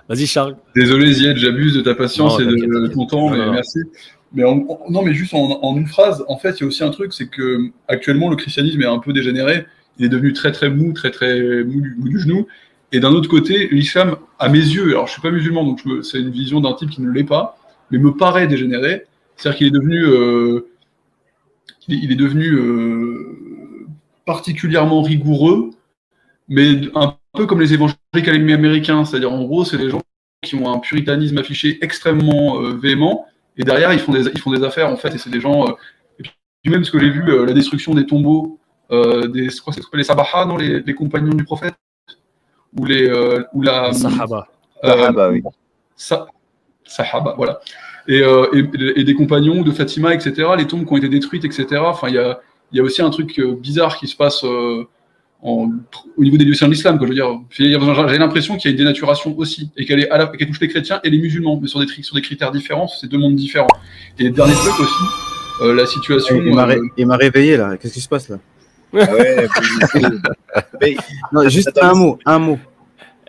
Vas-y, Charles. Désolé, Zied, j'abuse de ta patience Non, et t'inquiète, de t'inquiète. ton temps, Non, mais non. merci. Mais non, mais juste en une phrase, en fait, il y a aussi un truc, c'est que actuellement le christianisme est un peu dégénéré. Il est devenu très très mou, très très mou du genou. Et d'un autre côté, l'islam, à mes yeux, alors je suis pas musulman, donc c'est une vision d'un type qui ne l'est pas, mais me paraît dégénéré. C'est-à-dire qu'il est devenu, il est devenu particulièrement rigoureux, mais un peu comme les évangéliques américains, c'est-à-dire en gros, c'est des gens qui ont un puritanisme affiché extrêmement véhément, et derrière, ils font des affaires, en fait, et c'est des gens... et puis même ce que j'ai vu, la destruction des tombeaux, je crois que c'est les Sabaha, non, les compagnons du prophète, ou la... Les Sahaba. Sahaba, oui. Sahaba, voilà. Et des compagnons de Fatima, etc., les tombes qui ont été détruites, etc. Enfin, il y a aussi un truc bizarre qui se passe au niveau des lieux saints de l'islam. Je veux dire, j'ai l'impression qu'il y a une dénaturation aussi, et qu'elle touche les chrétiens et les musulmans, mais sur des critères différents, c'est deux mondes différents. Et dernier truc aussi, la situation... Il m'a réveillé là, qu'est-ce qui se passe là? Ah ouais, mais... Non, juste un mot.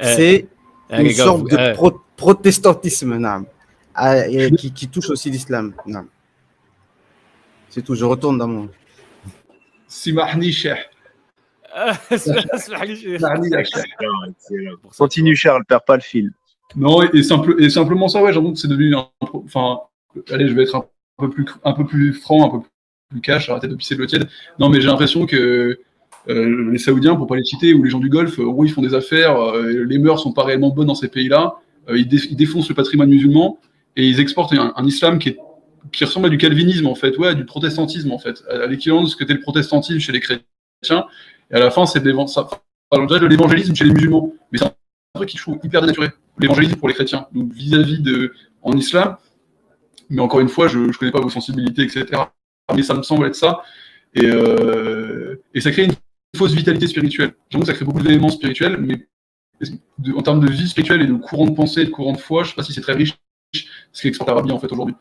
C'est une sorte de protestantisme, qui touche aussi l'islam. C'est tout, je retourne dans mon... Simahni Sheikh. Continue, Charles, perds pas le fil. Non, et simplement ça, ouais, j'ai l'impression que c'est devenu enfin, allez, je vais être un peu plus franc, un peu plus cash, arrêtez de pisser de l'eau tiède. Non, mais j'ai l'impression que les Saoudiens, pour pas les citer, ou les gens du Golfe, en gros, ils font des affaires, les mœurs sont pas réellement bonnes dans ces pays-là, ils défoncent le patrimoine musulman, et ils exportent un islam qui ressemble à du calvinisme, en fait, ouais, à du protestantisme, en fait, à l'équivalent de ce qu'était le protestantisme chez les chrétiens, et à la fin, c'est de l'évangélisme chez les musulmans. Mais c'est un truc qui je trouve hyper dénaturé, l'évangélisme pour les chrétiens, donc vis-à-vis en islam, mais encore une fois, je ne connais pas vos sensibilités, etc., mais ça me semble être ça, et ça crée une fausse vitalité spirituelle. J'avoue que ça crée beaucoup d'éléments spirituels, mais en termes de vie spirituelle et de courant de pensée et de courant de foi, je ne sais pas si c'est très riche ce qu'exporte l'Arabie en fait aujourd'hui.